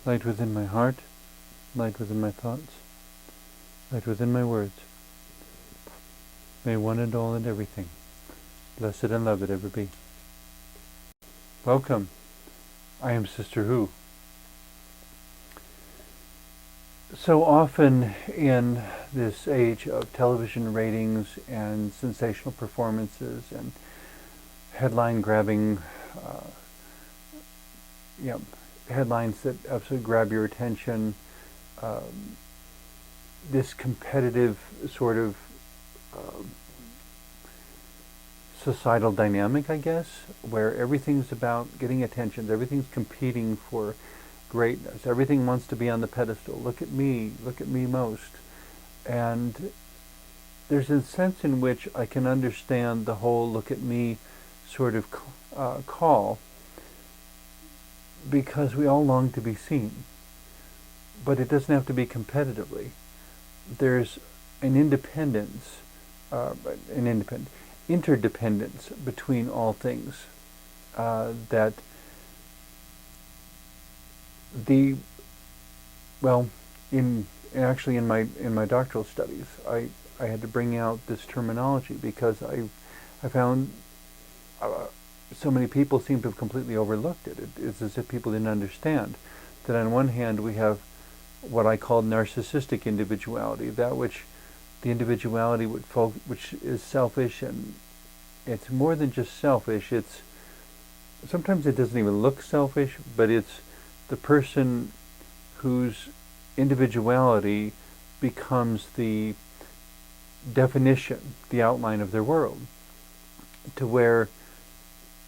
light within my heart, light within my thoughts, light within my words. May one and all and everything, blessed and loved ever be. Welcome. I am Sister Who. So often in this age of television ratings and sensational performances and headline-grabbing headlines that absolutely grab your attention, this competitive sort of societal dynamic, I guess, where everything's about getting attention, everything's competing for greatness, everything wants to be on the pedestal. Look at me most. And there's a sense in which I can understand the whole look at me sort of call, because we all long to be seen. But it doesn't have to be competitively. There's an interdependence between all things, that in my doctoral studies, I had to bring out this terminology because I found so many people seem to have completely overlooked it. It's as if people didn't understand that on one hand we have what I call narcissistic individuality, that which the individuality which is selfish, and it's more than just selfish. It's sometimes it doesn't even look selfish, but it's the person whose individuality becomes the definition, the outline of their world, to where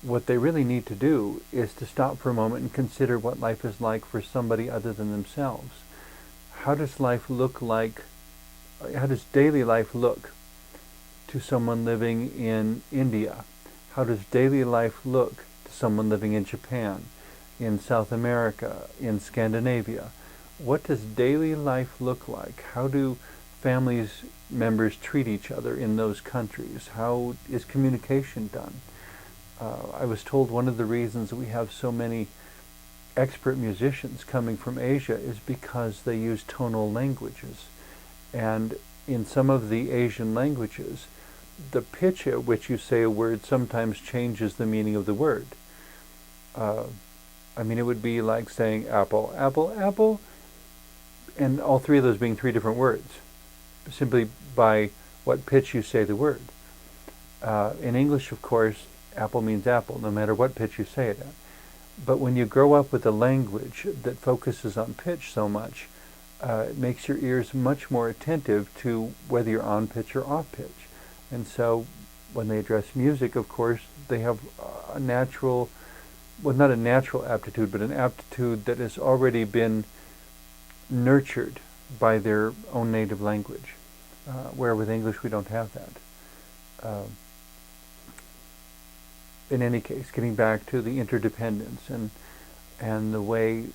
what they really need to do is to stop for a moment and consider what life is like for somebody other than themselves. How does daily life look to someone living in India? How does daily life look to someone living in Japan, in South America, in Scandinavia? What does daily life look like? How do families members treat each other in those countries? How is communication done? I was told one of the reasons we have so many expert musicians coming from Asia is because they use tonal languages. And in some of the Asian languages, the pitch at which you say a word sometimes changes the meaning of the word. It would be like saying apple, apple, apple, and all three of those being three different words, simply by what pitch you say the word. In English, of course, apple means apple, no matter what pitch you say it at. But when you grow up with a language that focuses on pitch so much, it makes your ears much more attentive to whether you're on pitch or off pitch. And so when they address music, of course, they have a natural, well, not a natural aptitude, but an aptitude that has already been nurtured by their own native language, where with English we don't have that. In any case, getting back to the interdependence and the way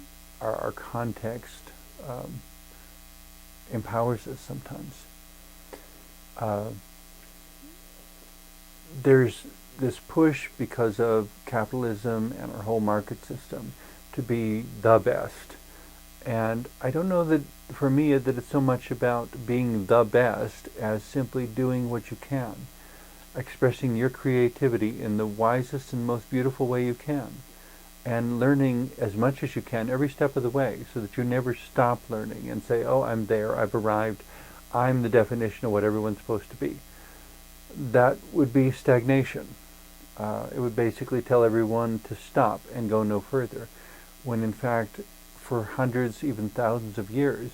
our context empowers us sometimes. There's this push because of capitalism and our whole market system to be the best. And I don't know that, for me, that it's so much about being the best as simply doing what you can, expressing your creativity in the wisest and most beautiful way you can, and learning as much as you can every step of the way, so that you never stop learning and say, oh, I'm there, I've arrived, I'm the definition of what everyone's supposed to be. That would be stagnation. It would basically tell everyone to stop and go no further, when in fact, for hundreds, even thousands of years,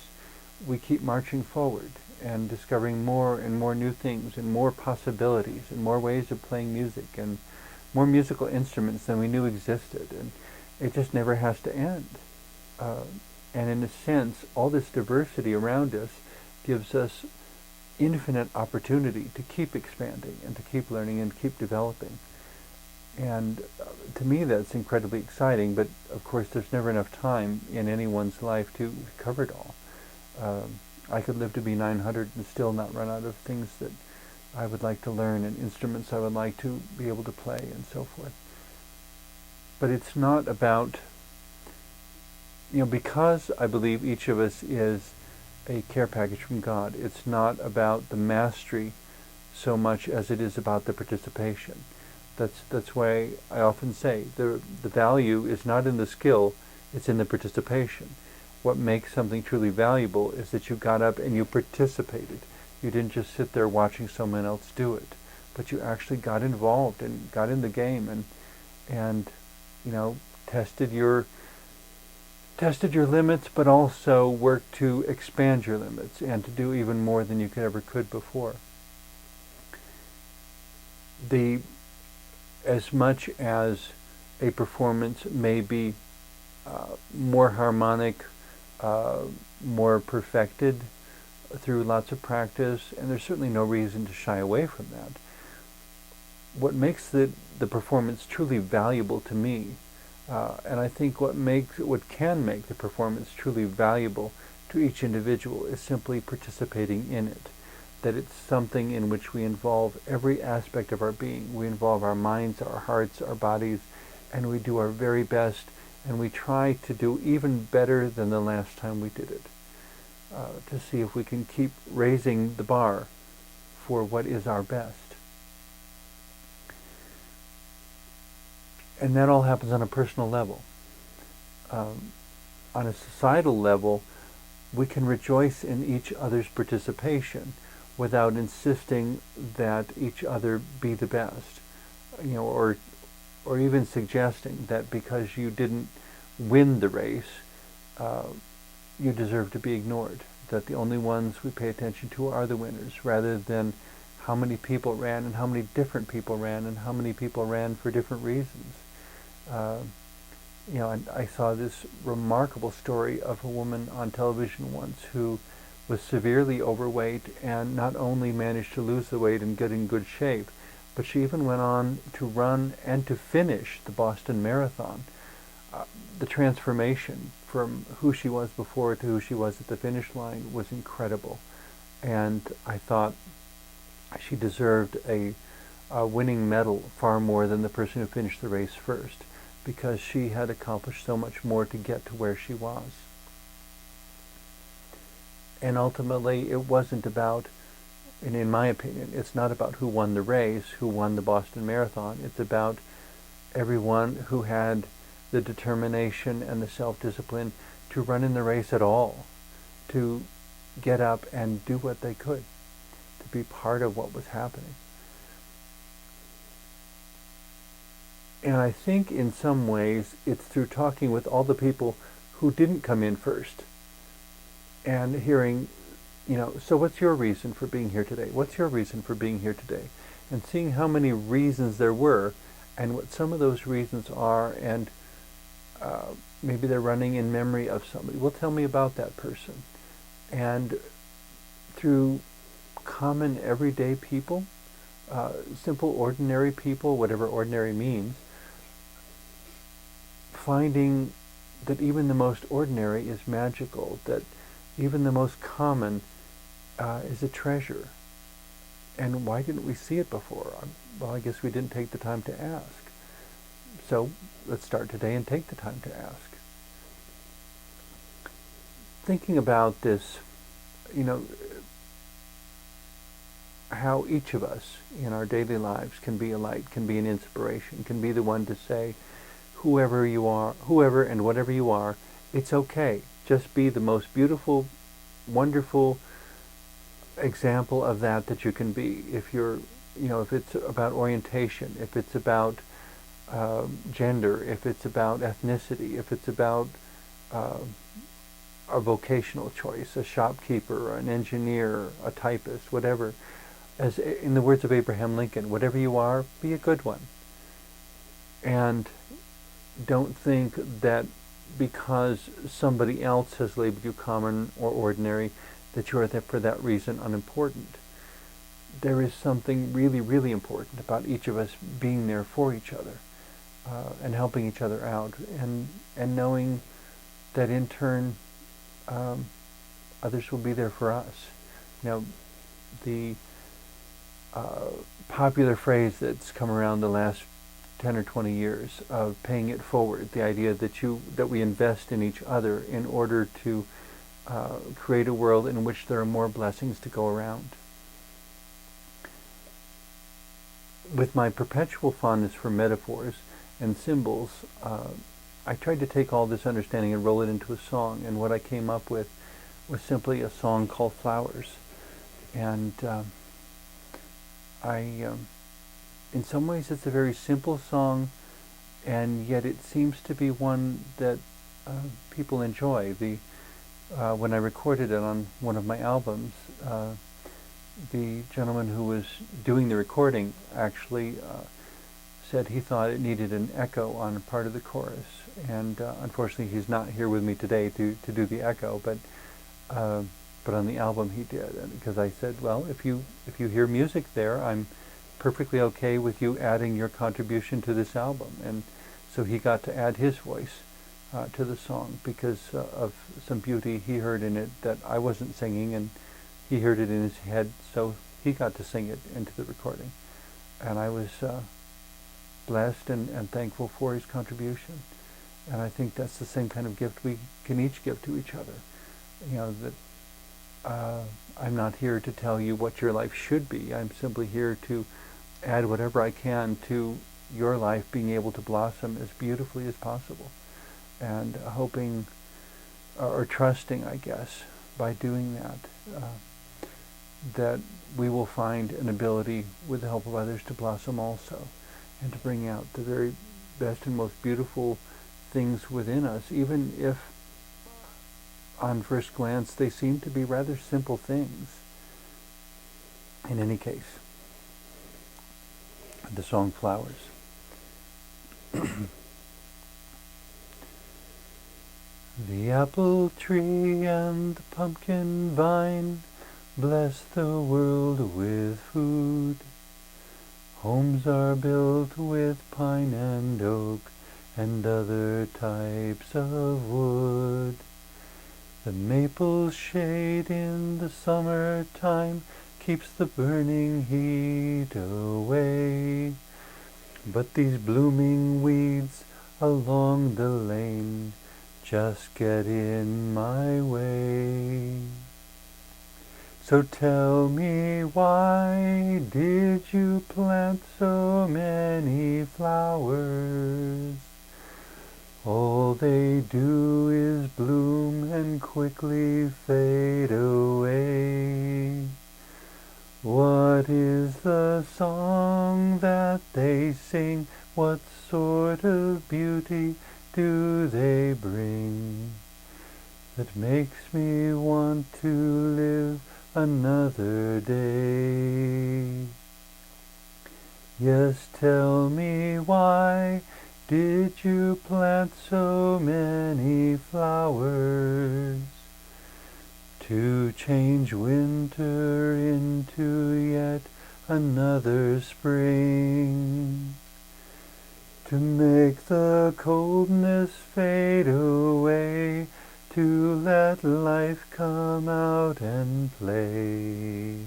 we keep marching forward and discovering more and more new things and more possibilities and more ways of playing music and more musical instruments than we knew existed. And it just never has to end. And in a sense, all this diversity around us gives us infinite opportunity to keep expanding and to keep learning and keep developing. And to me, that's incredibly exciting, but of course there's never enough time in anyone's life to cover it all. I could live to be 900 and still not run out of things that I would like to learn and instruments I would like to be able to play and so forth. But it's not about because I believe each of us is a care package from God, it's not about the mastery so much as it is about the participation. That's why I often say the value is not in the skill, it's in the participation. What makes something truly valuable is that you got up and you participated. You didn't just sit there watching someone else do it, but you actually got involved and got in the game and tested your limits, but also worked to expand your limits and to do even more than you could before. As much as a performance may be more harmonic, more perfected through lots of practice, and there's certainly no reason to shy away from that. What makes the performance truly valuable to me, and I think what can make the performance truly valuable to each individual is simply participating in it. That it's something in which we involve every aspect of our being. We involve our minds, our hearts, our bodies, and we do our very best, and we try to do even better than the last time we did it, to see if we can keep raising the bar for what is our best. And that all happens on a personal level. On a societal level, we can rejoice in each other's participation without insisting that each other be the best, or even suggesting that because you didn't win the race, you deserve to be ignored. That the only ones we pay attention to are the winners, rather than how many people ran and how many different people ran and how many people ran for different reasons. And I saw this remarkable story of a woman on television once who was severely overweight and not only managed to lose the weight and get in good shape, but she even went on to run and to finish the Boston Marathon. The transformation from who she was before to who she was at the finish line was incredible. And I thought she deserved a winning medal far more than the person who finished the race first, because she had accomplished so much more to get to where she was. And ultimately, it wasn't about, and in my opinion, it's not about who won the race, who won the Boston Marathon. It's about everyone who had the determination and the self-discipline to run in the race at all, to get up and do what they could, to be part of what was happening. And I think in some ways it's through talking with all the people who didn't come in first and hearing, so what's your reason for being here today? What's your reason for being here today? And seeing how many reasons there were and what some of those reasons are, and maybe they're running in memory of somebody. Well, tell me about that person. And through common everyday people, simple ordinary people, whatever ordinary means, finding that even the most ordinary is magical, that even the most common is a treasure. And why didn't we see it before? Well, I guess we didn't take the time to ask. So let's start today and take the time to ask. Thinking about this, how each of us in our daily lives can be a light, can be an inspiration, can be the one to say, whoever you are, whoever and whatever you are, it's okay. Just be the most beautiful, wonderful example of that you can be. If you're, if it's about orientation, if it's about gender, if it's about ethnicity, if it's about a vocational choice, a shopkeeper, an engineer, a typist, whatever. As in the words of Abraham Lincoln, whatever you are, be a good one. And don't think that because somebody else has labeled you common or ordinary, that you are there for that reason unimportant. There is something really, really important about each of us being there for each other, and helping each other out, and knowing that in turn others will be there for us. The popular phrase that's come around the last 10 or 20 years of paying it forward. The idea that we invest in each other in order to create a world in which there are more blessings to go around. With my perpetual fondness for metaphors and symbols, I tried to take all this understanding and roll it into a song, and what I came up with was simply a song called Flowers. And in some ways it's a very simple song, and yet it seems to be one that people enjoy. When I recorded it on one of my albums, the gentleman who was doing the recording actually said he thought it needed an echo on a part of the chorus, and unfortunately he's not here with me today to do the echo, but on the album he did, because I said, well, if you hear music there, I'm perfectly okay with you adding your contribution to this album. And so he got to add his voice to the song because of some beauty he heard in it that I wasn't singing, and he heard it in his head, so he got to sing it into the recording. And I was blessed and thankful for his contribution. And I think that's the same kind of gift we can each give to each other. You know, that I'm not here to tell you what your life should be. I'm simply here to add whatever I can to your life being able to blossom as beautifully as possible. And hoping, or trusting, I guess, by doing that, that we will find an ability, with the help of others, to blossom also, and to bring out the very best and most beautiful things within us, even if on first glance they seem to be rather simple things. In any case, the song Flowers. The apple tree and the pumpkin vine bless the world with food. Homes are built with pine and oak and other types of wood. The maple's shade in the summertime keeps the burning heat away. But these blooming weeds along the lane just get in my way. So tell me, why did you plant so many flowers? All they do is bloom and quickly fade away. What is the song that they sing? What sort of beauty do they bring that makes me want to live another day? Yes, tell me, why did you plant so many flowers? To change winter into yet another spring, to make the coldness fade away, to let life come out and play,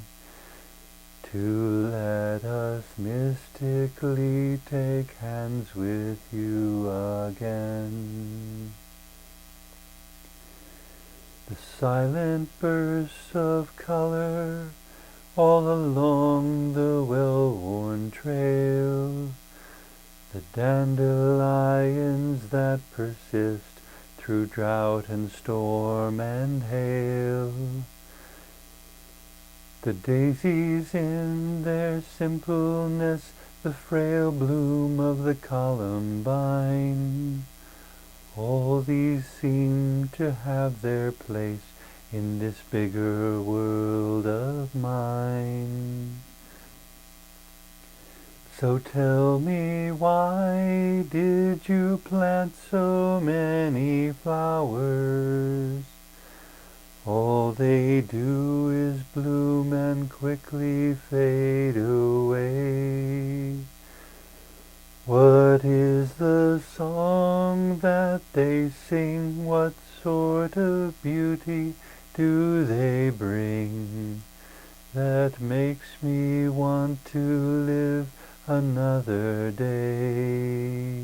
to let us mystically take hands with you again. The silent bursts of color all along the well-worn trail, the dandelions that persist through drought and storm and hail, the daisies in their simpleness, the frail bloom of the columbine, all these seem to have their place in this bigger world of mine. So tell me, why did you plant so many flowers? All they do is bloom and quickly fade away. What is the song that they sing? What sort of beauty do they bring that makes me want to live another day.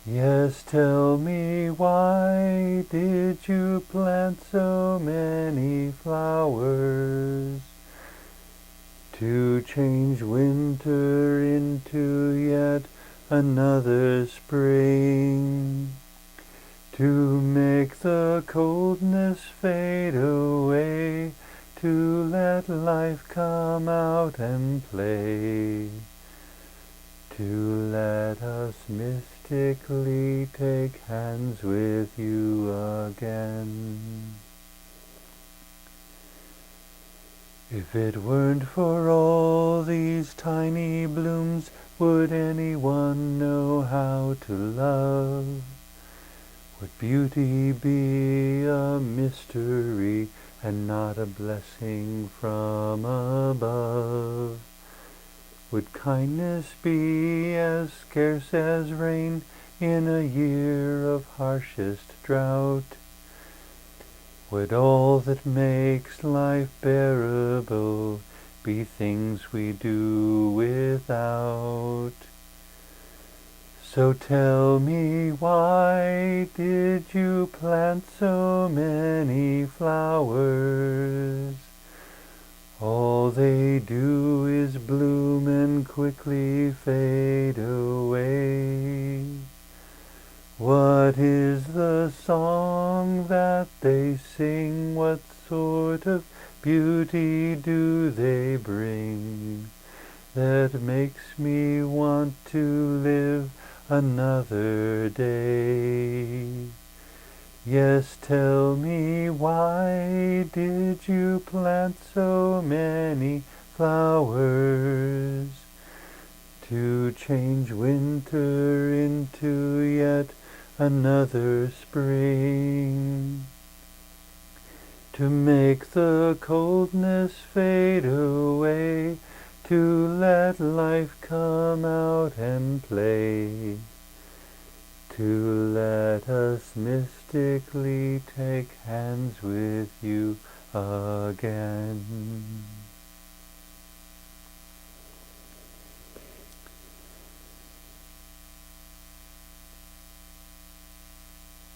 Yes, tell me, why did you plant so many flowers? To change winter into yet another spring, to make the coldness fade away, to let life come out and play, to let us mystically take hands with you again. If it weren't for all these tiny blooms, would anyone know how to love? Would beauty be a mystery and not a blessing from above? Would kindness be as scarce as rain in a year of harshest drought? Would all that makes life bearable be things we do without? So tell me, why did you plant so many flowers? All they do is bloom and quickly fade away. What is the song that they sing? What sort of beauty do they bring that makes me want to live another day? Yes, tell me, why did you plant so many flowers? To change winter into yet another spring, to make the coldness fade away, to let life come out and play, to let us mystically take hands with you again.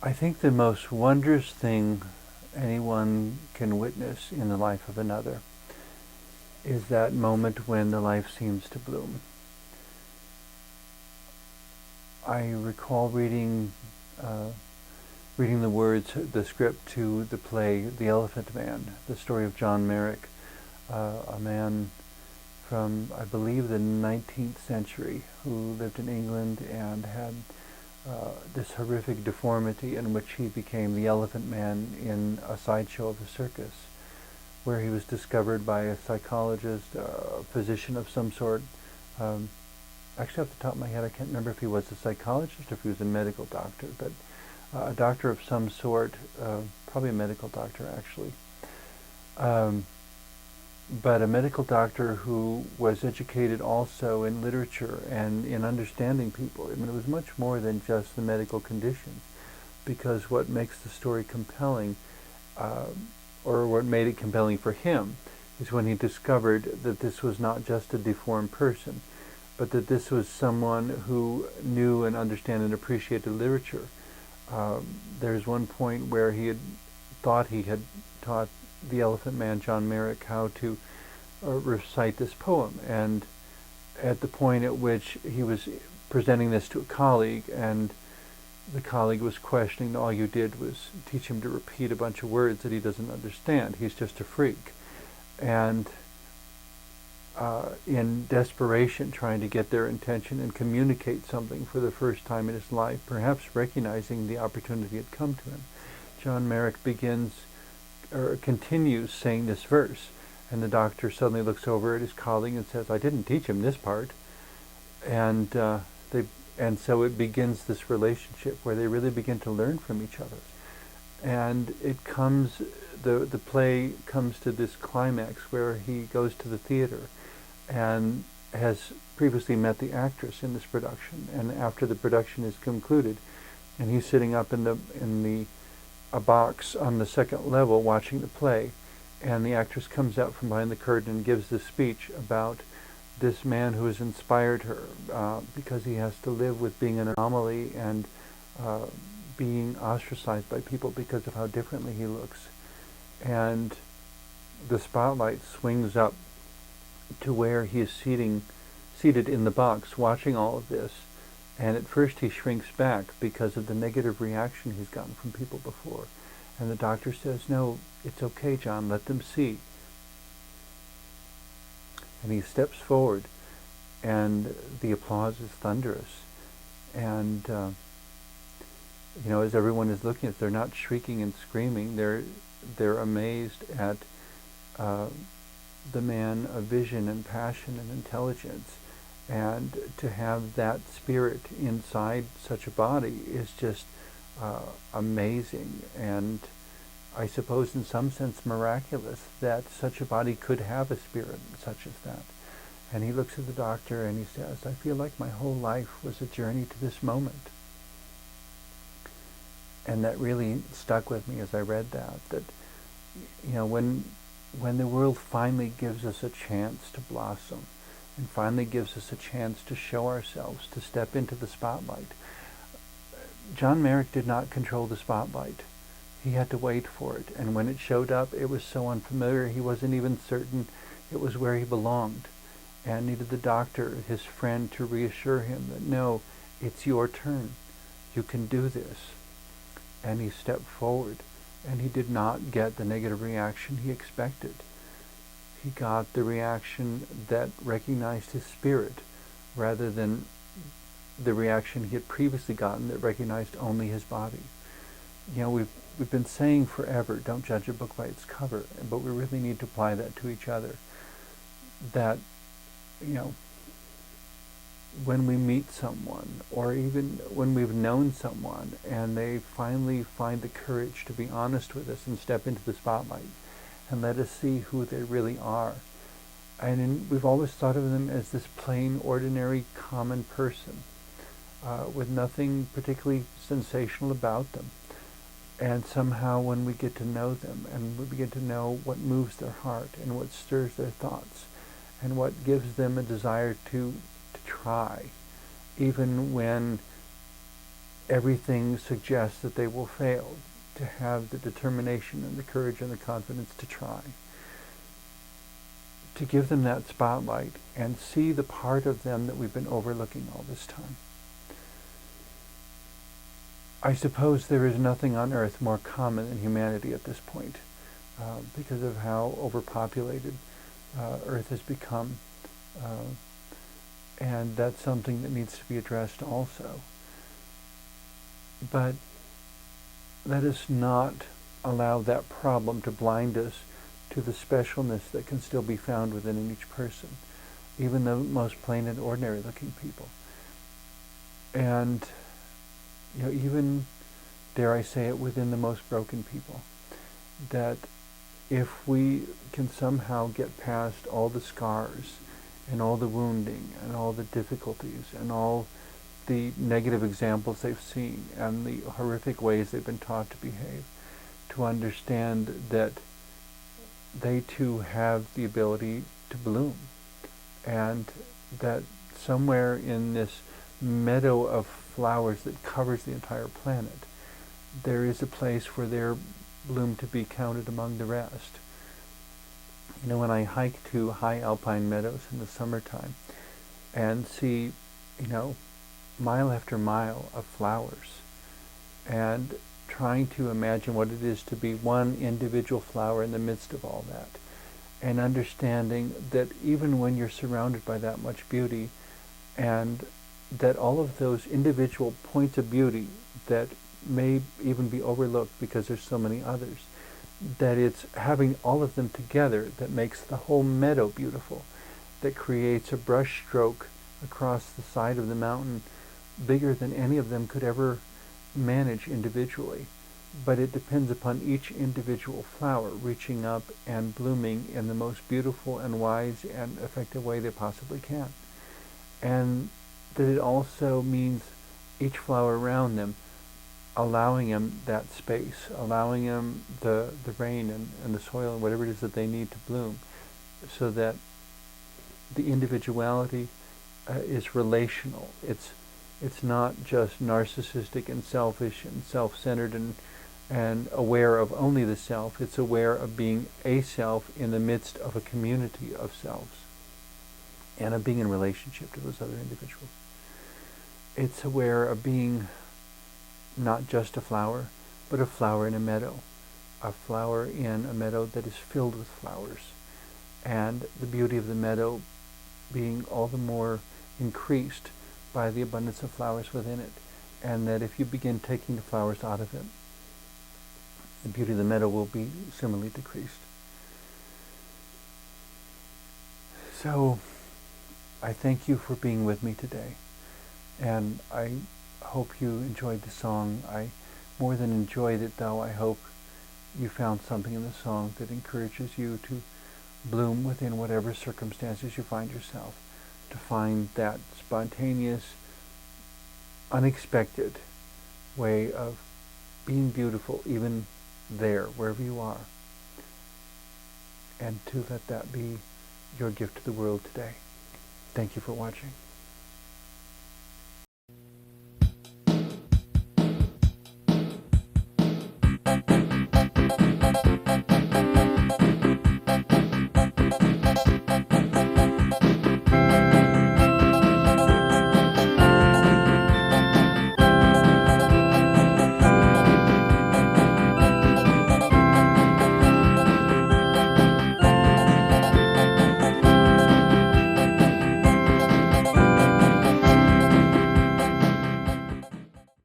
I think the most wondrous thing anyone can witness in the life of another is that moment when the life seems to bloom. I recall reading the words, the script to the play The Elephant Man, the story of John Merrick, a man from, I believe, the 19th century who lived in England and had this horrific deformity in which he became the Elephant Man in a sideshow of a circus, where he was discovered by a psychologist, a physician of some sort. Actually, off the top of my head, I can't remember if he was a psychologist or if he was a medical doctor, but a doctor of some sort, probably a medical doctor, actually. But a medical doctor who was educated also in literature and in understanding people. I mean, it was much more than just the medical conditions, because what makes the story compelling, or what made it compelling for him, is when he discovered that this was not just a deformed person, but that this was someone who knew and understood and appreciated literature. There's one point where he had thought he had taught the Elephant Man, John Merrick, how to recite this poem, and at the point at which he was presenting this to a colleague, and the colleague was questioning, all you did was teach him to repeat a bunch of words that he doesn't understand. He's just a freak. And in desperation, trying to get their attention and communicate something for the first time in his life, perhaps recognizing the opportunity had come to him, John Merrick continues saying this verse, and the doctor suddenly looks over at his colleague and says, I didn't teach him this part. And so it begins this relationship where they really begin to learn from each other. And the play comes to this climax where he goes to the theater and has previously met the actress in this production, and after the production is concluded, and he's sitting up in a box on the second level watching the play, and the actress comes out from behind the curtain and gives this speech about this man who has inspired her, because he has to live with being an anomaly and being ostracized by people because of how differently he looks. And the spotlight swings up to where he is seated in the box watching all of this. And at first he shrinks back because of the negative reaction he's gotten from people before. And the doctor says, "No, it's okay, John, let them see." And he steps forward, and the applause is thunderous. And as everyone is looking at it, they're not shrieking and screaming. They're amazed at the man of vision and passion and intelligence. And to have that spirit inside such a body is just amazing, and I suppose in some sense miraculous that such a body could have a spirit such as that. And he looks at the doctor and he says, "I feel like my whole life was a journey to this moment." And that really stuck with me as I read that when the world finally gives us a chance to blossom and finally gives us a chance to show ourselves, to step into the spotlight. John Merrick did not control the spotlight. He had to wait for it, and when it showed up, it was so unfamiliar he wasn't even certain it was where he belonged, and needed the doctor, his friend, to reassure him that, "No, it's your turn. You can do this." And he stepped forward, and he did not get the negative reaction he expected. He got the reaction that recognized his spirit, rather than the reaction he had previously gotten that recognized only his body. We've been saying forever, don't judge a book by its cover, but we really need to apply that to each other. That, when we meet someone, or even when we've known someone, and they finally find the courage to be honest with us and step into the spotlight and let us see who they really are. We've always thought of them as this plain, ordinary, common person, with nothing particularly sensational about them. And somehow when we get to know them, and we begin to know what moves their heart and what stirs their thoughts and what gives them a desire to try, even when everything suggests that they will fail, to have the determination and the courage and the confidence to try, to give them that spotlight and see the part of them that we've been overlooking all this time. I suppose there is nothing on earth more common than humanity at this point, because of how overpopulated earth has become, and that's something that needs to be addressed also. But let us not allow that problem to blind us to the specialness that can still be found within each person, even the most plain and ordinary looking people. And even, dare I say it, within the most broken people, that if we can somehow get past all the scars and all the wounding and all the difficulties and all the negative examples they've seen and the horrific ways they've been taught to behave, to understand that they too have the ability to bloom, and that somewhere in this meadow of flowers that covers the entire planet, there is a place for their bloom to be counted among the rest. When I hike to high alpine meadows in the summertime and see, mile after mile of flowers, and trying to imagine what it is to be one individual flower in the midst of all that, and understanding that even when you're surrounded by that much beauty, and that all of those individual points of beauty that may even be overlooked because there's so many others, that it's having all of them together that makes the whole meadow beautiful, that creates a brush stroke across the side of the mountain bigger than any of them could ever manage individually. But it depends upon each individual flower reaching up and blooming in the most beautiful and wise and effective way they possibly can. And that it also means each flower around them allowing them that space, allowing them the rain and the soil and whatever it is that they need to bloom, so that the individuality is relational. It's not just narcissistic and selfish and self-centered and aware of only the self. It's aware of being a self in the midst of a community of selves and of being in relationship to those other individuals. It's aware of being not just a flower, but a flower in a meadow that is filled with flowers, and the beauty of the meadow being all the more increased by the abundance of flowers within it, and that if you begin taking the flowers out of it, the beauty of the meadow will be similarly decreased. So, I thank you for being with me today, and I hope you enjoyed the song. I more than enjoyed it, though, I hope you found something in the song that encourages you to bloom within whatever circumstances you find yourself, to find that spontaneous, unexpected way of being beautiful, even there, wherever you are, and to let that be your gift to the world today. Thank you for watching.